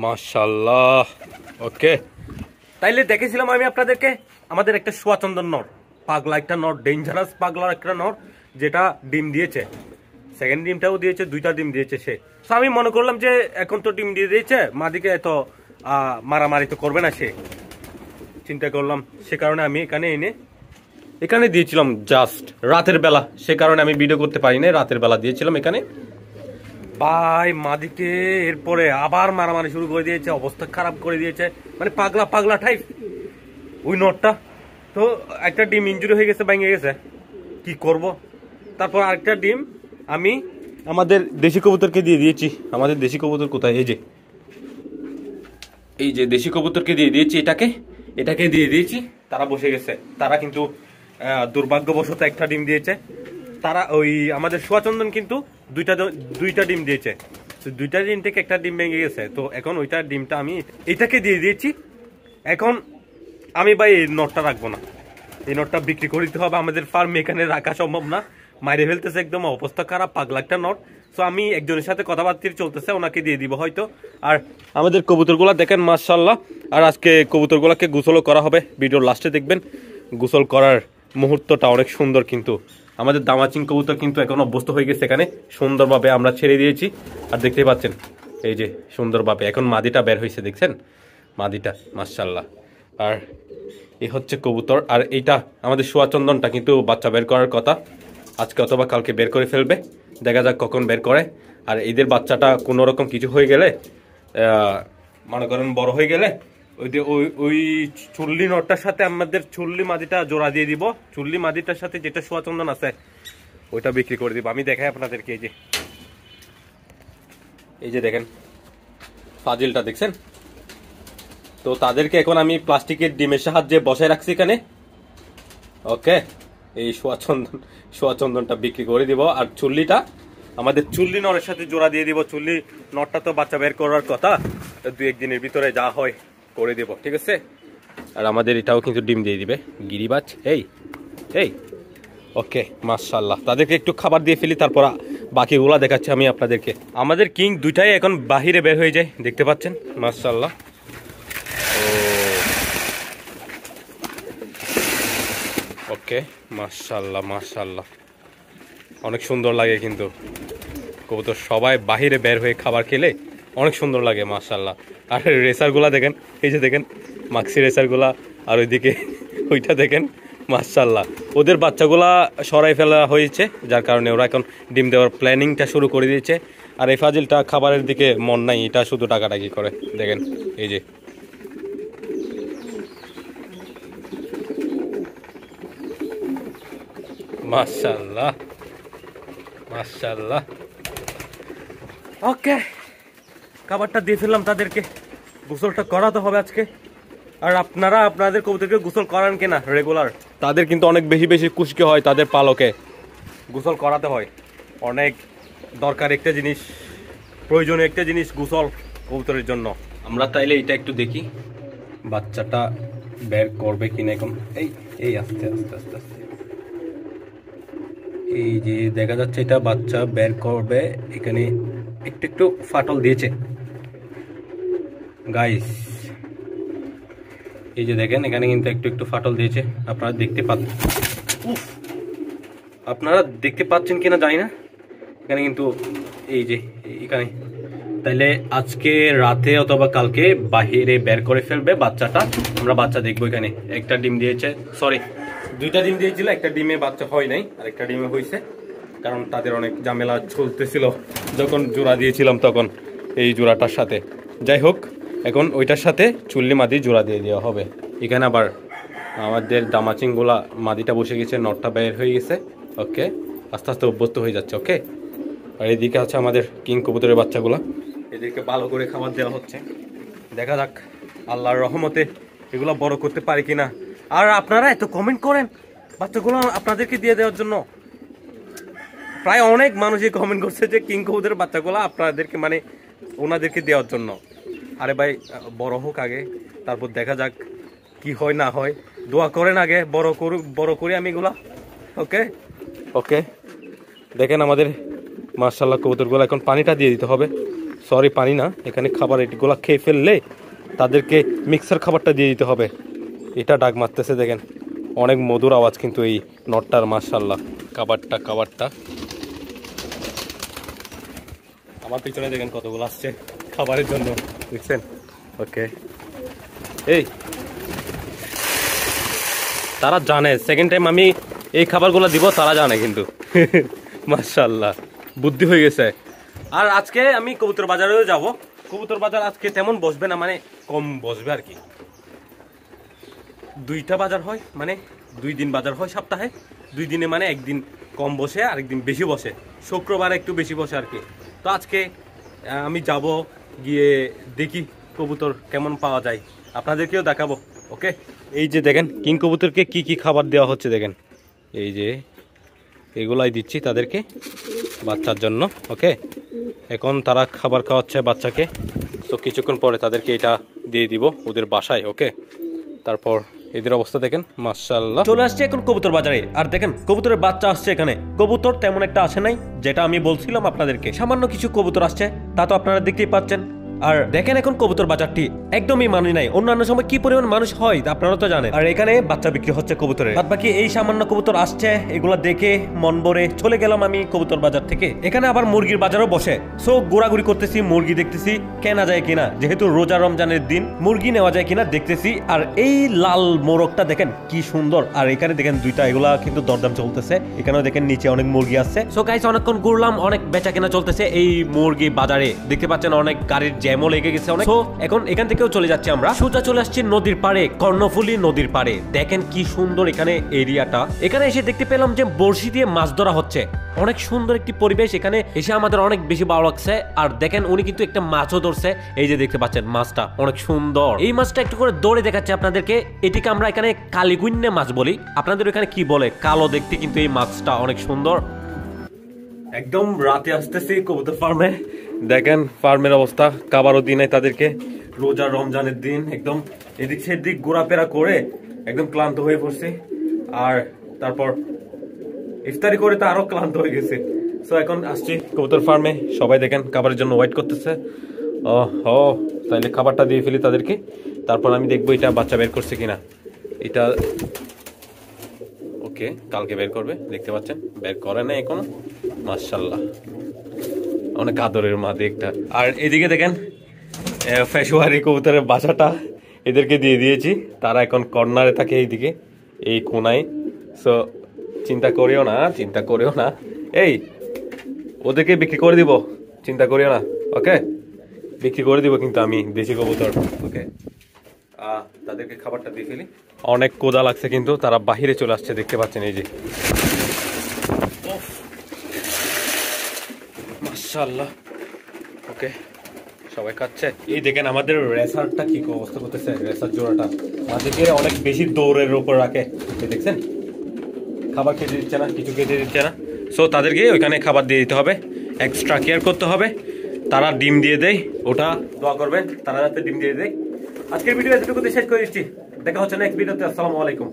মাশাআল্লাহ। ওকে, তাইলে দেখেছিলাম আমি আপনাদেরকে আমাদের একটা সোয়াচন্দন নর, পাগলা একটা নর, ডেঞ্জারাস পাগলার একটা নর, যেটা ডিম দিয়েছে। সেকেন্ড ডিমটাও দিয়েছে, দুইটা ডিম দিয়েছে সে। তো আমি মনে করলাম যে এখন তো ডিম দিয়ে দিয়েছে, মাদিকে এত মারামারি তো করবে না সে, চিন্তা করলাম। সে কারণে আমি এখানে দিয়েছিলাম জাস্ট রাতের বেলা, সে কারণে আমি ভিডিও করতে পারি না, রাতের বেলা দিয়েছিলাম এখানে। ভাই মাদিকে এরপরে আবার মারামারি শুরু করে দিয়েছে, অবস্থা খারাপ করে দিয়েছে, মানে পাগলা পাগলা টাইপ ওই নটটা। তো একটা ডিম ইনজুরি হয়ে গেছে, ভেঙে গেছে, কি করব। তারপর আরেকটা ডিম আমি আমাদের দেশি কবুতরকে দিয়ে দিয়েছি। আমাদের দেশি কবুতর কোথায়? এই যে দেশি কবুতরকে দিয়ে দিয়েছি, এটাকে দিয়ে দিয়েছি। তারা বসে গেছে, তারা কিন্তু দুর্ভাগ্যবশত একটা ডিম দিয়েছে। তারা ওই আমাদের সোয়াচন্দন কিন্তু দুইটা ডিম দিয়েছে, তো দুইটা ডিম থেকে একটা ডিম ভেঙে গেছে। তো এখন ওইটা ডিমটা আমি এটাকে দিয়ে দিয়েছি। এখন আমি ভাই এই নটটা রাখবো না, এই নটটা বিক্রি করে দিতে হবে, আমাদের ফার্মে এখানে রাখা সম্ভব না, মাইরে ফেলতেছে একদম, অবস্থা খারাপ, পাগলা একটা নট। সো আমি একজনের সাথে কথাবার্তা চলতেছে, ওনাকে দিয়ে দিব হয়তো। আর আমাদের কবুতরগুলা দেখেন মাশাআল্লাহ। আর আজকে কবুতরগুলাকে গোসলও করা হবে, ভিডিওর লাস্টে দেখবেন। গোসল করার মুহূর্তটা অনেক সুন্দর, কিন্তু আমাদের দামাচিং কবুতর কিন্তু এখন অভ্যস্ত হয়ে গেছে, এখানে সুন্দরভাবে আমরা ছেড়ে দিয়েছি। আর দেখতেই পাচ্ছেন এই যে সুন্দরভাবে এখন মাদিটা বের হয়েছে, দেখছেন মাদিটা, মাশাআল্লাহ। আর এই হচ্ছে কবুতর। আর এইটা আমাদের সোয়াচন্দনটা কিন্তু বাচ্চা বের করার কথা, আজকে অথবা কালকে বের করে ফেলবে, দেখা যাক কখন বের করে। আর এদের বাচ্চাটা কোনো রকম কিছু হয়ে গেলে, মনে করেন বড় হয়ে গেলে, ওই চুল্লি নটটার সাথে আমাদের চুল্লি মাদিটা জোড়া দিয়ে দিব। চুল্লি মাদিটার সাথে যেটা সোয়াচন্দন আছে ওইটা বিক্রি করে দিব। আমি দেখাই আপনাদেরকে, এই যে দেখেন ফাজিলটা, দেখছেন তো। তাদেরকে এখন আমি প্লাস্টিকের ডিমের সাহায্যে বসায় রাখছি এখানে। ওকে, এই সোয়াচন্দনটা বিক্রি করে দিব। আর চুল্লিটা আমাদের চুল্লি নরের সাথে জোড়া দিয়ে দিব। চুল্লি নরটা তো বাচ্চা বের করার কথা, 2-1 দিনের ভিতরে যা হয় করে দেব, ঠিক আছে। আর আমাদের এটাও কিন্তু ডিম দিয়ে দিবে, গিরিবাজ। এই ওকে, মাশাআল্লাহ। তাদেরকে একটু খাবার দিয়ে ফেলি, তারপর বাকিগুলা দেখাচ্ছি আমি আপনাদেরকে। আমাদের কিং দুইটাই এখন বাহিরে বের হয়ে যায়, দেখতে পাচ্ছেন মাশাআল্লাহ। ওকে, মাশাআল্লাহ মাশাআল্লাহ, অনেক সুন্দর লাগে কিন্তু কবুতর সবাই বাহিরে বের হয়ে খাবার খেলে অনেক সুন্দর লাগে মাশাআল্লাহ। আর রেসারগুলা দেখেন, এই যে দেখেন মাক্সি রেসারগুলা, আর ওইদিকে ওইটা দেখেন মাশাআল্লাহ। ওদের বাচ্চাগুলা সরাই ফেলা হয়েছে, যার কারণে ওরা এখন ডিম দেওয়ার প্ল্যানিংটা শুরু করে দিয়েছে। আর এই ফাজিলটা খাবারের দিকে মন নাই, এটা শুধু টাকাটাকি করে, দেখেন এই যে। মাশাআল্লাহ মাশাআল্লাহ। ওকে, খাবারটা দিয়ে ফেললাম তাদেরকে, গোসলটা করাতে হবে আজকে। আর আপনারা আপনাদের কবুতরকে গোসল করান কিনা রেগুলার? তাদের কিন্তু অনেক বেশি বেশি খুশকি হয়, তাদের পালকে গোসল করাতে হয়, অনেক দরকার একটা জিনিস, প্রয়োজনীয় একটা জিনিস গোসল কবুতরের জন্য। আমরা তাইলে এটা একটু দেখি বাচ্চাটা বের করবে কিনা এখন। এই আস্তে আস্তে আস্তে আস্তে, এই যে দেখা যাচ্ছে এটা বাচ্চা বের করবে। এখানে একটু একটু ফাটল দিয়েছে গাইস, এই যে দেখেন এখানে কিন্তু একটু একটু ফাটল দিয়েছে, আপনারা দেখতে পাচ্ছেন। আপনারা দেখতে পাচ্ছেন কিনা জানি না, এখানে কিন্তু এই যে এখানে। তাইলে আজকে রাতে অথবা কালকে বাহিরে বের করে ফেলবে বাচ্চাটা, আমরা বাচ্চা দেখবো। এখানে একটা ডিম দিয়েছে, সরি দুইটা ডিম দিয়েছিল, একটা ডিমে বাচ্চা হয় নাই, আর একটা ডিমে হয়েছে, কারণ তাদের অনেক ঝামেলা চলতেছিল যখন জোড়া দিয়েছিলাম তখন এই জোড়াটার সাথে। যাই হোক, এখন ওইটার সাথে চুল্লি মাদি জোড়া দিয়ে দেওয়া হবে। এখানে আবার আমাদের দামাচিংগুলা মাদিটা বসে গেছে, নটটা বের হয়ে গেছে। ওকে, আস্তে আস্তে অভ্যস্ত হয়ে যাচ্ছে। ওকে, আর এদিকে আছে আমাদের কিং কবুতরের বাচ্চাগুলা, এদেরকে ভালো করে খাবার দেওয়া হচ্ছে। দেখা যাক আল্লাহর রহমতে এগুলো বড় করতে পারি কিনা। আর আপনারা এত কমেন্ট করেন বাচ্চাগুলো আপনাদেরকে দিয়ে দেওয়ার জন্য, প্রায় অনেক মানুষই কমেন্ট করছে যে কিং কবুতরের বাচ্চাগুলো আপনাদেরকে, মানে ওনাদেরকে দেওয়ার জন্য। আরে ভাই বড় হোক আগে, তারপর দেখা যাক কি হয় না হয়, দোয়া করেন আগে, বড় করি আমি এগুলা। ওকে ওকে, দেখেন আমাদের মাশাআল্লাহ কবুতরগুলো, এখন পানিটা দিয়ে দিতে হবে। সরি পানি না, এখানে খাবার এগুলা খেয়ে ফেললে তাদেরকে মিক্সার খাবারটা দিয়ে দিতে হবে। এটা ডাক মারতেছে দেখেন, অনেক মধুর আওয়াজ কিন্তু এই নটটার, মাশাআল্লাহ। খাবারটা আমার পিছনে দেখেন কতগুলো আসছে খাবারের জন্য, দেখছেন? ওকে, এই তারা জানে সেকেন্ড টাইম আমি এই খাবারগুলো দিব, তারা জানে কিন্তু। মাশাআল্লাহ, বুদ্ধি হয়ে গেছে। আর আজকে আমি কবুতর বাজারেও যাব। কবুতর বাজার আজকে তেমন বসবে না, মানে কম বসবে আর কি। 2টা বাজার হয়, মানে 2 দিন বাজার হয় সপ্তাহে। 2 দিনে মানে একদিন কম বসে আর একদিন বেশি বসে। শুক্রবার একটু বেশি বসে আর কি। তো আজকে আমি যাব, গিয়ে দেখি কবুতর কেমন পাওয়া যায়, আপনাদেরকেও দেখাবো। ওকে, এই যে দেখেন কিং কবুতরকে কি কি খাবার দেওয়া হচ্ছে দেখেন। এই যে এগুলাই দিচ্ছি তাদেরকে বাচ্চার জন্য। ওকে, এখন তারা খাবার খাওয়াচ্ছে বাচ্চাকে। তো কিছুক্ষণ পরে তাদেরকে এটা দিয়ে দিব ওদের বাসায়। ওকে, তারপর এদের অবস্থা দেখেন, মাশাআল্লাহ। চলে আসছে এখন কবুতর বাজারে, আর দেখেন কবুতরের বাচ্চা আসছে এখানে। কবুতর তেমন একটা আসে নাই, যেটা আমি বলছিলাম আপনাদেরকে। সামান্য কিছু কবুতর আসছে, তা তো আপনারা দেখতেই পাচ্ছেন। আর দেখেন এখন কবুতর বাজারটি একদমই মানুষ নাই। অন্যান্য সময় কি পরিমাণ মানুষ হয় আপনারা তো জানেন। আর এখানে বাচ্চা বিক্রি হচ্ছে কবুতরের। বাদ বাকি এই সামান্য কবুতর আসছে, এগুলা দেখে মন ভরে চলে গেলাম আমি কবুতর বাজার থেকে। এখানে আবার মুরগির বাজারও বসে। সো ঘোরাঘুরি করতেছি, মুরগি দেখতেছি কেনা যায় কিনা, যেহেতু রোজা রমজানের দিন মুরগি নেওয়া যায় কিনা দেখতেছি। আর এই লাল মোরগটা দেখেন কি সুন্দর। আর এখানে দেখেন 2টা, এগুলা কিন্তু দরদাম চলতেছে। এখানেও দেখেন নিচে অনেক মুরগি আছে। সো গাইস, অনেকক্ষণ ঘুরলাম, অনেক বেচা কেনা চলতেছে এই মুরগি বাজারে। দেখতে পাচ্ছেন অনেক গাড়ির জ্যামও লেগে গেছে অনেক। সো এখন এখান থেকেও চলে যাচ্ছি আমরা, সোজা চলে আসছি নদীর পাড়ে, কর্ণফুলী নদীর পাড়ে। দেখেন কি সুন্দর এখানে এরিয়াটা। এখানে এসে দেখতে পেলাম যে বড়শি দিয়ে মাছ ধরা হচ্ছে। অনেক সুন্দর একটি পরিবেশ, এখানে এসে আমাদের অনেক বেশি ভালো লাগছে। আর দেখেন উনি কিন্তু একটা মাছও ধরছে, এই যে দেখতে পাচ্ছেন মাছটা অনেক সুন্দর। এই মাছটা একটু করে দৌড়ে দেখাচ্ছে আপনাদেরকে। এটিকে আমরা এখানে কালীগুইন্নে মাছ বলি, আপনাদের এখানে কি বলে, কালো দেখতে, কিন্তু এই মাছটা অনেক সুন্দর। একদম রাতে আসতেছি কবুতর ফার্মে। দেখেন ফার্মের অবস্থা, খাবারও দিন নাই তাদেরকে। রোজা রমজানের দিন একদম এদিক সেদিক ঘোরাফেরা করে একদম ক্লান্ত হয়ে পড়ছে। আর তারপর ইফতারি করে তো আরো ক্লান্ত হয়ে গেছে। সো এখন আসছি কবুতর ফার্মে, সবাই দেখেন খাবারের জন্য ওয়েট করতেছে। ও তাইলে খাবারটা দিয়ে ফেলি তাদেরকে, তারপর আমি দেখবো এটা বাচ্চা বের করছে কিনা। এটা ওকে, কালকে বের করবে, দেখতে পাচ্ছেন বের করে না এখনো। মাশাআল্লাহ, অনেক আদরের মা দেখটা। আর এদিকে দেখেন পেশোয়ারি কবুতরের বাসাটা এদেরকে দিয়ে দিয়েছি। তারা এখন কর্নারে থাকে, এইদিকে এই কোনায়। সো চিন্তা করিও না, এই ওদেরকে বিক্রি করে দিব, চিন্তা করিও না। ওকে, বিক্রি করে দিব কিন্তু আমি দেশি কবুতর। ওকে, তাদেরকে খাবারটা দিয়ে ফেলি। অনেক কোদা লাগছে কিন্তু তারা বাহিরে চলে আসছে, দেখতে পাচ্ছেন এই যে। মাশাআল্লাহ, ওকে সবাই খাচ্ছে। এই দেখেন আমাদের রেসারটা কি অবস্থা করতেছে। রেসার জোড়াটা মাঝেকে অনেক বেশি দৌড়ের উপর রাখে, দেখছেন? খাবার খেতে দিচ্ছে না, কিছু খেতে দিচ্ছে না। সো তাদেরকে ওইখানে খাবার দিয়ে দিতে হবে, এক্সট্রা কেয়ার করতে হবে। তারা ডিম দিয়ে দেয়, ওটা দোয়া করবেন তারা যাতে ডিম দিয়ে দেয়। আজকের ভিডিও এতটুকুতে শেষ করে দিচ্ছি, দেখা হচ্ছে নেক্সট ভিডিওতে। আসসালামু আলাইকুম।